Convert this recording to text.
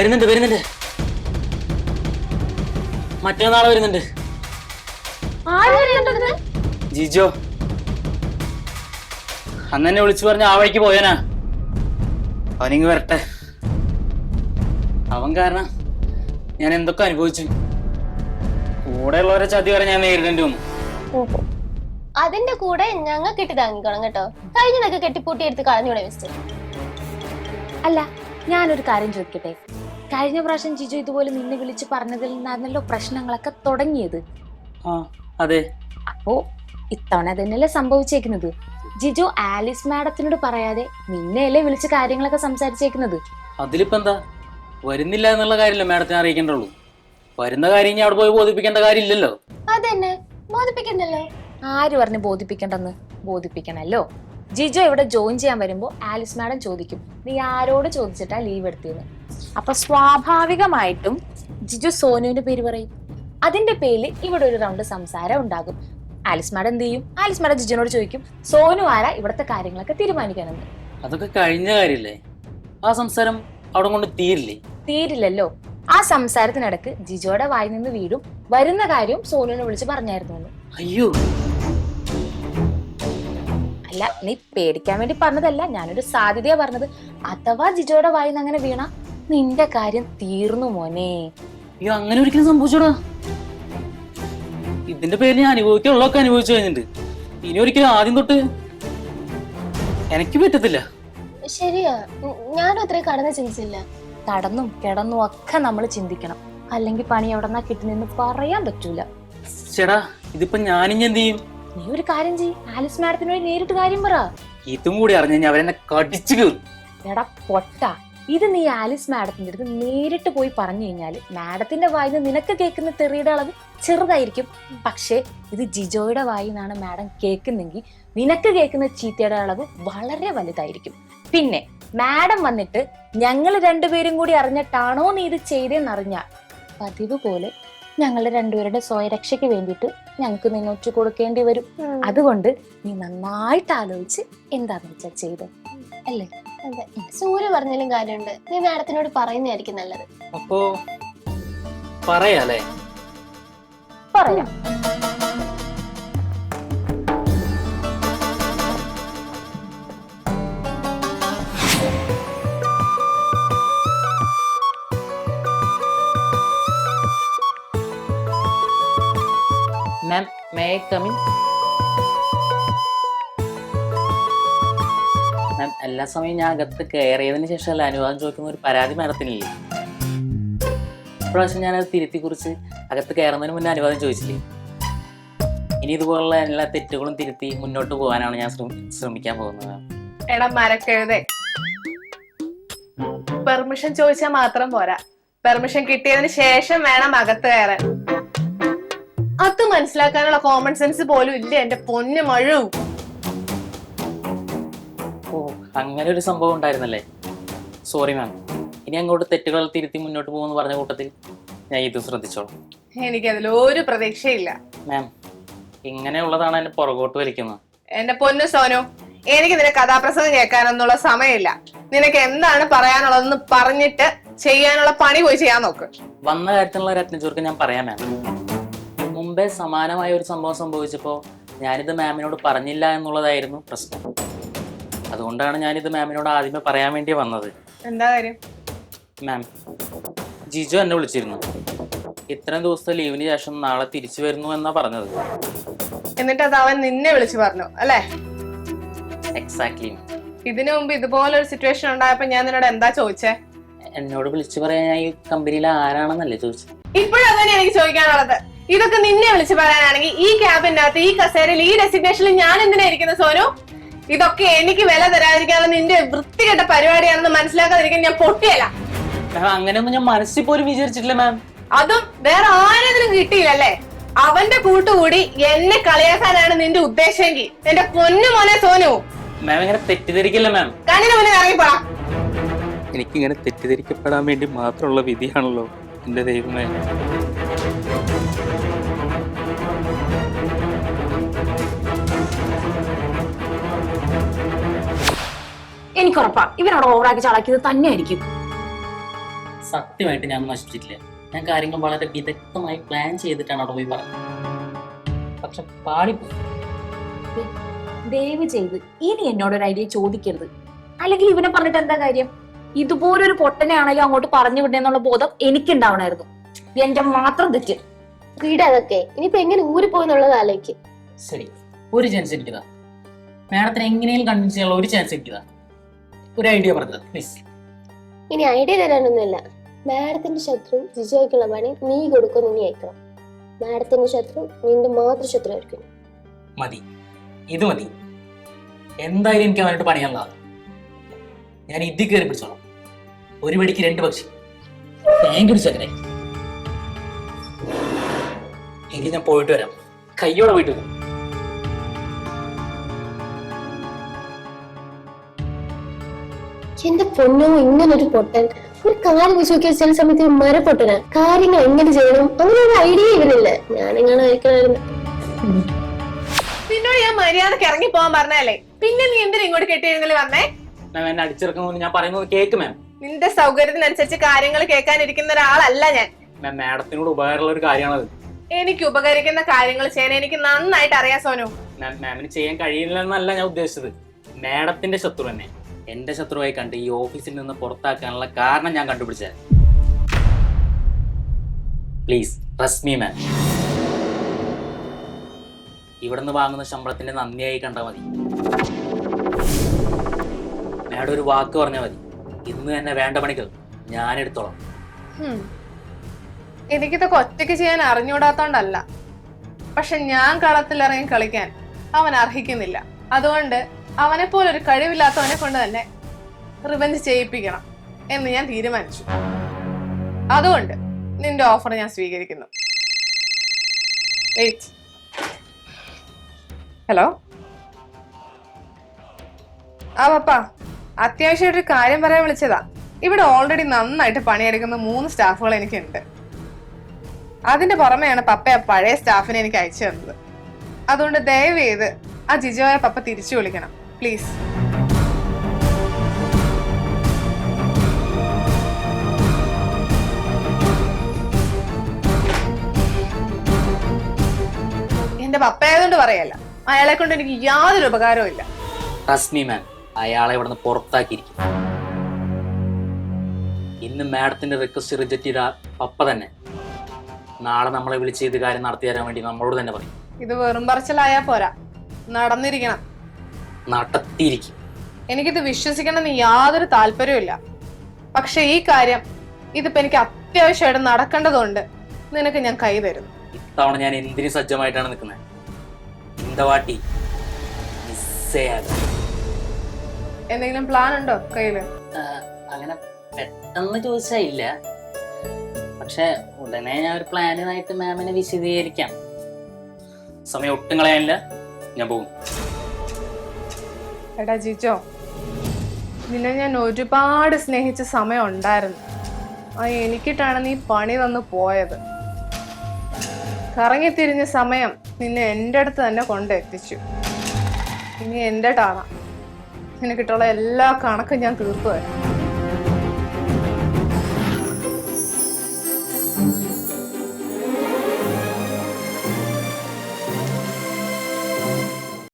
വരുന്നുണ്ട് വരുന്നുണ്ട്, മറ്റന്നാളെ വരുന്നുണ്ട്. ജിജോ അന്ന് എന്നെ വിളിച്ചു പറഞ്ഞ ആ വഴിക്ക് പോയാനാ. അവനിങ്ങ് വരട്ടെ. അവൻ കാരണം ഞാൻ എന്തൊക്കെ അനുഭവിച്ചു. കൂടെയുള്ളവരെ ചതി വരെ ഞാൻ നേരിടേണ്ടി വന്നു. അതിന്റെ കൂടെ ഞങ്ങൾ കെട്ടി താങ്ങിക്കണം കേട്ടോ. കഴിഞ്ഞതൊക്കെ കെട്ടിപ്പൂട്ടി എടുത്ത് കളഞ്ഞൂടെ മിസ്റ്റർ? അല്ല, ഞാനൊരു കാര്യം ചോദിക്കട്ടെ. കഴിഞ്ഞ പ്രാവശ്യം ജിജു ഇതുപോലെ നിന്നെ വിളിച്ച് പറഞ്ഞതിൽ നിന്നാണല്ലോ പ്രശ്നങ്ങളൊക്കെ തുടങ്ങിയത്. ആ അതെ. അപ്പോ ഇത്തവണ തന്നെയല്ലേ സംഭവിച്ചേക്കുന്നത്. ജിജു ആലിസ് മാഡത്തിനോട് പറയാതെ നിന്നെയല്ലേ വിളിച്ച് കാര്യങ്ങളൊക്കെ സംസാരിച്ചേക്കുന്നത്. അതിലിപ്പോ എന്താ? വരുന്നില്ല എന്നുള്ള കാര്യമല്ലേ മാഡത്തിനെ അറിയിക്കേണ്ടുള്ളൂ. വരുന്ന കാര്യം ഇനി അവിടെ പോയി ബോധിപ്പിക്കേണ്ട കാര്യമില്ലല്ലോ. അതെന്നെ ബോധിപ്പിക്കണ്ടല്ലോ. ആര് പറഞ്ഞു ബോധിപ്പിക്കണ്ടെന്ന്? ബോധിപ്പിക്കണല്ലോ. ജിജു ഇവിടെ ജോയിൻ ചെയ്യാൻ വരുമ്പോ ആലിസ് മാഡം ചോദിക്കും, നീ ആരോട് ചോദിച്ചിട്ടാ ലീവ് എടുത്തതെന്ന്. അപ്പൊ സ്വാഭാവികമായിട്ടും ജിജു സോനുവിന്റെ പേര് പറയും. അതിന്റെ പേരിൽ ഇവിടെ ഒരു റൗണ്ട് സംസാരം ഉണ്ടാകും. ആലിസ് മാഡം എന്ത് ചെയ്യും? ആലിസ് മാഡം ജിജുനോട് ചോദിക്കും, സോനു ആരാ ഇവിടുത്തെ കാര്യങ്ങളൊക്കെ തീരുമാനിക്കാനെന്ന്. അതൊക്കെ കഴിഞ്ഞ കാര്യല്ലേ. ആ സംസാരം അവിടെ കൊണ്ട് തീരില്ലേ? തീരില്ലല്ലോ. ആ സംസാരത്തിനിടക്ക് ജിജോയുടെ വായി നിന്ന് വീടും വരുന്ന കാര്യവും സോനുവിനെ വിളിച്ച് പറഞ്ഞായിരുന്നു. അയ്യോ, അല്ല, നീ പേടിക്കാൻ വേണ്ടി പറഞ്ഞതല്ല, ഞാനൊരു സാധ്യതയാ പറഞ്ഞത്. അഥവാ ജിജോയുടെ വായിന്ന് അങ്ങനെ വീണ നിന്റെ കാര്യം തീർന്നു മോനെ. അയ്യോ, അങ്ങനെ ഒരിക്കലും സംഭവിച്ചോടാ. ഇതിന്റെ പേരിൽ ഞാൻ അനുഭവിക്കാനുള്ളതൊക്കെ അനുഭവിച്ചു കഴിഞ്ഞിട്ടുണ്ട്. ഇനി ഒരിക്കലും ആദ്യം തൊട്ട് എനിക്ക് പറ്റത്തില്ല. ശരിയാ, ഞാനും അത്രയും കടന്ന് ചിന്തിച്ചില്ല. കടന്നും കിടന്നും ഒക്കെ നമ്മൾ ചിന്തിക്കണം. അല്ലെങ്കിൽ പണി എവിടെന്നാ കിട്ടുന്നെന്ന് പറയാൻ പറ്റൂല. ചേടാ, ഇതിപ്പോ ഞാനിഞ്ഞ എന്ത് ചെയ്യും? നീ ഒരു കാര്യം ചെയ്യ്, ആലിസ് മാഡത്തിനോട് നേരിട്ട് കാര്യം പറ. ഇതും കൂടി അറിഞ്ഞു കഴിഞ്ഞാൽ അവരെന്നെ കടിച്ചു കയറും. എടാ പൊട്ട, ഇത് നീ ആലിസ് മാഡത്തിന്റെ അടുത്ത് നേരിട്ട് പോയി പറഞ്ഞു കഴിഞ്ഞാല് മാഡത്തിന്റെ വായിന്ന് നിനക്ക് കേൾക്കുന്ന തെറിയുടെ അളവ് ചെറുതായിരിക്കും. പക്ഷെ ഇത് ജിജോയുടെ വായിന്നാണ് മാഡം കേൾക്കുന്നെങ്കിൽ നിനക്ക് കേൾക്കുന്ന ചീത്തയുടെ അളവ് വളരെ വലുതായിരിക്കും. പിന്നെ മാഡം വന്നിട്ട് ഞങ്ങൾ രണ്ടുപേരും കൂടി അറിഞ്ഞിട്ടാണോ നീ ഇത് ചെയ്തെന്നറിഞ്ഞാൽ പതിവ് പോലെ ഞങ്ങളുടെ രണ്ടുപേരുടെ സ്വയരക്ഷയ്ക്ക് വേണ്ടിയിട്ട് ഞങ്ങൾക്ക് നിന്നൊറ്റ കൊടുക്കേണ്ടി വരും. അതുകൊണ്ട് നീ നന്നായിട്ട് ആലോചിച്ച് എന്താന്ന് വെച്ചാൽ ചെയ്തോ, അല്ലേ? അതെ, സൂര്യ പറഞ്ഞാലും കാര്യമുണ്ട്. നീ മാഡത്തിനോട് പറയുന്നതായിരിക്കും നല്ലത്. അപ്പോ പറയാലേ? പറയാം. മാം, മേ ഐ കം ഇൻ? മാം, എല്ലാ സമയം ഞാൻ അകത്ത് കയറിയതിന് ശേഷമല്ല അനുവാദം ചോദിക്കുന്ന ഒരു പരാതി മാഡത്തിനില്ലേ? ഇപ്രാവശ്യം ഞാനത് തിരുത്തി കുറിച്ച് അകത്ത് കയറുന്നതിന് മുന്നേ അനുവാദം ചോദിച്ചില്ലേ? ഇനി ഇതുപോലുള്ള എല്ലാ തെറ്റുകളും തിരുത്തി മുന്നോട്ട് പോകാനാണ് ഞാൻ ശ്രമിക്കാൻ പോകുന്നത്. എടാ മരക്കെഴുതേ, പെർമിഷൻ ചോദിച്ചാൽ മാത്രം പോരാ, പെർമിഷൻ കിട്ടിയതിന് ശേഷം വേണം അകത്ത് കയറാൻ. അത് മനസ്സിലാക്കാനുള്ള കോമൺ സെൻസ് പോലും ഇല്ല എന്റെ പൊന്നു മഴു. ഓ, അങ്ങനെ ഒരു സംഭവം ഉണ്ടായിരുന്നല്ലേ? Sorry ma'am. ഇനി അങ്ങോട്ട് തെറ്റുകൾ തിരുത്തി മുന്നോട്ട് പോകുമെന്ന് പറഞ്ഞ കൂട്ടത്തിൽ ഞാൻ ഇത് ശ്രദ്ധിച്ചോളാം. എനിക്കതിൽ ഒരു പ്രതീക്ഷയില്ല മാം. ഇങ്ങനെയുള്ളതാണ് എന്നെ പുറകോട്ട് വലിക്കുന്നത്. എന്റെ പൊന്നു സോനു, എനിക്ക് നിന്റെ കഥാപ്രസംഗം കേൾക്കാനൊന്നുള്ള സമയമില്ല. നിനക്ക് എന്താണ് പറയാനുള്ളതെന്ന് പറഞ്ഞിട്ട് ചെയ്യാനുള്ള പണി പോയി ചെയ്യാൻ നോക്ക്. വന്ന കാര്യത്തിലുള്ള രത്നചൂർക്ക് ഞാൻ പറയാം മാം. മുമ്പേ സമാനമായ ഒരു സംഭവം സംഭവിച്ചപ്പോൾ ഞാനിത് മാമിനോട് പറഞ്ഞില്ല എന്നുള്ളതായിരുന്നു പ്രശ്നം. അതുകൊണ്ടാണ് ഞാനിത് മാമിനോട് ആദ്യമേ പറയാൻ വേണ്ടി വന്നത്. എന്താ കാര്യം? മാം, ജിജു എന്നെ വിളിച്ചിരുന്നു. ഇത്രയും ദിവസത്തെ ലീവിന് ശേഷം നാളെ തിരിച്ചു വരുന്നു എന്നാ പറഞ്ഞത്. എന്നിട്ട് അത് അവൻ നിന്നെ വിളിച്ചു പറഞ്ഞു അല്ലേ? എക്സാക്ട്ലി. ഇതിനു മുമ്പ് ഇതുപോലൊരു സിറ്റുവേഷൻ ഉണ്ടായപ്പോ ഞാൻ നിന്നോട് എന്താ ചോദിച്ചേ? എന്നോട് വിളിച്ചു പറയാൻ ഞാൻ ഈ കമ്പനിയിൽ ആരാണെന്നല്ലേ ചോദിച്ചത്. ഇപ്പോഴും അതന്നെ എനിക്ക് ചോദിക്കാനുള്ളത്. ഇതൊക്കെ നിന്നെ വിളിച്ചു പറയാനാണെങ്കിൽ ഈ ക്യാബിനകത്ത് ഈ കസേരയിൽ ഈ ഡെസിഗ്നേഷനിൽ ഞാൻ എന്തിനാ ഇരിക്കുന്നത് സോനു? ഇതൊക്കെ എനിക്ക് വില തരാതിരിക്കാനുള്ള നിന്റെ വൃത്തികെട്ട പരിപാടിയാണെന്ന് മനസ്സിലാക്കാതിരിക്കാൻ ഞാൻ പൊട്ടിയല്ല. അങ്ങനെയൊന്നും ഞാൻ മനസ്സിൽ പോലും വിചാരിച്ചിട്ടില്ല മാം. അതും വേറെ ആരെങ്കിലും കിട്ടിയില്ലല്ലേ? അവന്റെ കൂട്ടുകൂടി എന്നെ കളിയാക്കാനാണ് നിന്റെ ഉദ്ദേശമെങ്കിൽ എന്റെ പൊന്നു മോനെ സോനു, മാം ഇങ്ങനെ തെറ്റിദ്ധരിക്കില്ല മാം. കണ്ണിന് മുന്നിൽ ഇറങ്ങിപ്പോടാ. എനിക്കിങ്ങനെ തെറ്റിദ്ധരിക്കപ്പെടാൻ വേണ്ടി മാത്രമുള്ള വിധിയാണല്ലോ എന്റെ ദൈവമേ. എനിക്കുറപ്പാ ഇവനോട് ഓവറാക്കി ചളക്കിയത് തന്നെയായിരിക്കും. സത്യമായിട്ട് ഞാൻ നശിപ്പിച്ചിട്ടില്ല. ഞാൻ കാര്യങ്ങൾ വളരെ വിദഗ്ധമായി പ്ലാൻ ചെയ്തിട്ടാണ് അവിടെ പോയി പറഞ്ഞത്. പക്ഷെ പാളിപ്പോയി. ദയവ് ചെയ്ത് ഇനി എന്നോടൊരു ഐഡിയ ചോദിക്കരുത്. അല്ലെങ്കിൽ ഇവനെ പറഞ്ഞിട്ട് എന്താ കാര്യം? ഇതുപോലൊരു പൊട്ടനെ ആണെങ്കിലും അങ്ങോട്ട് പറഞ്ഞു വിടണമെന്നുള്ള ബോധം എനിക്കുണ്ടാവണമായിരുന്നു. എന്റെ മാത്രം തെറ്റ്. വീട് അതൊക്കെ ഇനിയിപ്പോ എങ്ങനെ ഊരി പോയെന്നുള്ളത് ആലോചിക്കും. ശരി, ഒരു ചാൻസ് എനിക്കിതാ. മാഡത്തിന് എങ്ങനെയും കൺവിൻസ് ചെയ്യാനുള്ള ഒരു ചാൻസ് എനിക്കിതാ. ഒരു ഐഡിയ പറഞ്ഞത് പ്ലീസ്. ഇനി ഐഡിയ തരാനൊന്നുമില്ല. മാഡത്തിന്റെ ശത്രു ജിജോയ്ക്കുള്ള പണി നീ കൊടുക്കും, നീ അയക്കണം. മാഡത്തിന്റെ ശത്രു നിന്റെ മാത്രം ശത്രു ആയിരിക്കും. മതി, ഇത് മതി. എന്തായാലും എനിക്ക് അവനായിട്ട് പണിയാനുള്ളതാണ്. ഞാൻ ഇതിൽ കയറി പിടിച്ചോളാം. ഒരു വെടിക്ക് 2 പക്ഷി. താങ്ക് യു ചക്കരെ. എങ്കിൽ ഞാൻ പോയിട്ട് വരാം. കയ്യോടെ പോയിട്ട് വരാം. എന്റെ പൊന്നോ, ഇങ്ങനൊരു പൊട്ടൻ. ഒരു കാര്യം വെച്ച് നോക്കിയാൽ ചില സമയത്ത് മരപ്പൊട്ടന കാര്യങ്ങൾ എങ്ങനെ ചെയ്യണം അങ്ങനെ ഒരു ഐഡിയ ഇവനില്ല. ഞാനിങ്ങനെ അയക്കണമായിരുന്നു. നിന്നോട് ഞാൻ മര്യാദക്ക് ഇറങ്ങി പോകാൻ പറഞ്ഞല്ലേ, പിന്നെ നീ എന്തിനാ ഇങ്ങോട്ട് കെട്ടിയിരുന്നല്ലേ വന്നേ? മാം, എന്നെ അടിച്ചിറക്കുന്നു. ഞാൻ പറയുന്നത് കേക്ക് മാം. നിന്റെ സൗകര്യത്തിനനുസരിച്ച് കാര്യങ്ങൾ കേൾക്കാനിരിക്കുന്ന ഒരാളല്ല ഞാൻ. മാം, മാഡത്തിനോട് ഉപകാരമുള്ള ഒരു കാര്യമാണത്. എനിക്ക് ഉപകരിക്കുന്ന കാര്യങ്ങൾ ചെയ്യാൻ എനിക്ക് നന്നായിട്ട് അറിയാം സോനു. മാമിന് ചെയ്യാൻ കഴിയില്ലെന്നല്ല ഞാൻ ഉദ്ദേശിച്ചത്. മാഡത്തിന്റെ ശത്രു തന്നെ എന്റെ ശത്രുവായി കണ്ട് ഈ ഓഫീസിൽ നിന്ന് പുറത്താക്കാനുള്ള കാരണം ഞാൻ കണ്ടുപിടിച്ചത്. Please trust me ma'am. ഇവിടുന്ന് വാങ്ങുന്ന ശമ്പളത്തിന്റെ നന്ദിയായി കണ്ടാൽ മതി. മാഡം ഒരു വാക്ക് പറഞ്ഞാൽ മതി. ഇന്ന് തന്നെ വേണ്ട പണികൾ ഞാൻ എടുത്തോളാം. എനിക്കിതൊക്കെ ഒറ്റയ്ക്ക് ചെയ്യാൻ അറിഞ്ഞുകൂടാത്തോണ്ടല്ല, പക്ഷെ ഞാൻ കളത്തിലിറങ്ങി കളിക്കാൻ അവൻ അർഹിക്കുന്നില്ല. അതുകൊണ്ട് അവനെ പോലെ ഒരു കഴിവില്ലാത്തവനെ കൊണ്ട് തന്നെ റിവെഞ്ച് ചെയ്യിപ്പിക്കണം എന്ന് ഞാൻ തീരുമാനിച്ചു. അതുകൊണ്ട് നിന്റെ ഓഫർ ഞാൻ സ്വീകരിക്കുന്നു. വെയിറ്റ്. ഹലോ ആ പപ്പ, അത്യാവശ്യമായിട്ടൊരു കാര്യം പറയാൻ വിളിച്ചതാ. ഇവിടെ ഓൾറെഡി നന്നായിട്ട് പണിയെടുക്കുന്ന 3 സ്റ്റാഫുകൾ എനിക്കുണ്ട്. അതിന്റെ പുറമെയാണ് പപ്പ ആ പഴയ സ്റ്റാഫിനെ എനിക്ക് അയച്ചു തന്നത്. അതുകൊണ്ട് ദയവ് ചെയ്ത് ആ ജിജോയെ പപ്പ തിരിച്ചു വിളിക്കണം പ്ലീസ്. എന്റെ പപ്പ ആയതുകൊണ്ട് പറയല്ല, അയാളെ കൊണ്ട് എനിക്ക് യാതൊരു ഉപകാരവും ഇല്ല. ട്രസ്റ്റ് മീ മാം, അയാളെ ഇവിടുന്ന് പുറത്താക്കിയിരിക്കും. ഇന്ന് മാഡത്തിന്റെ റിക്വസ്റ്റ് റിജക്ട് ചെയ്ത പപ്പ തന്നെ നാളെ നമ്മളെ വിളിച്ച് ഇത് കാര്യം നടത്തി തരാൻ വേണ്ടി നമ്മളോട് തന്നെ പറയും. ഇത് വെറും പറച്ചിലായാ പോരാ, നടന്നിരിക്കണം. നടത്തിയിരിക്കും. എനിക്കിത് വിശ്വസിക്കണമെന്ന് യാതൊരു താല്പര്യവും ഇല്ല. പക്ഷെ ഈ കാര്യം ഇതിപ്പോ എനിക്ക് അത്യാവശ്യമായിട്ട് നടക്കേണ്ടതുകൊണ്ട് നിനക്ക് ഞാൻ കൈ തരുന്നു. ഇത്തവണ ഞാൻ എന്തിനു സജ്ജമായിട്ടാണ് നിൽക്കുന്നത്. ഇന്ദവാട്ടി എന്തെങ്കിലും പ്ലാൻ ഉണ്ടോ കയ്യില്? അങ്ങനെ പെട്ടെന്ന് ചോദിച്ചാൽ ഇല്ല. പക്ഷെ ഉടനെ ഞാൻ ഒരു പ്ലാനുമായിട്ട് മാമിനെ വിശദീകരിക്കാം. സമയം ഒട്ടും കളയാനില്ല, ഞാൻ പോകും. എടാ ജിജോ, നിന്നെ ഞാൻ ഒരുപാട് സ്നേഹിച്ച സമയം ഉണ്ടായിരുന്നു. ആ എനിക്കിട്ടാണ് നീ പണി തന്നു പോയത്. കറങ്ങിത്തിരിഞ്ഞ സമയം നിന്നെ എൻ്റെ അടുത്ത് തന്നെ കൊണ്ടെത്തിച്ചു. ഇനി എൻ്റെ ടാണ നിനക്കിട്ടുള്ള എല്ലാ കണക്കും ഞാൻ തീർത്തു തരാം.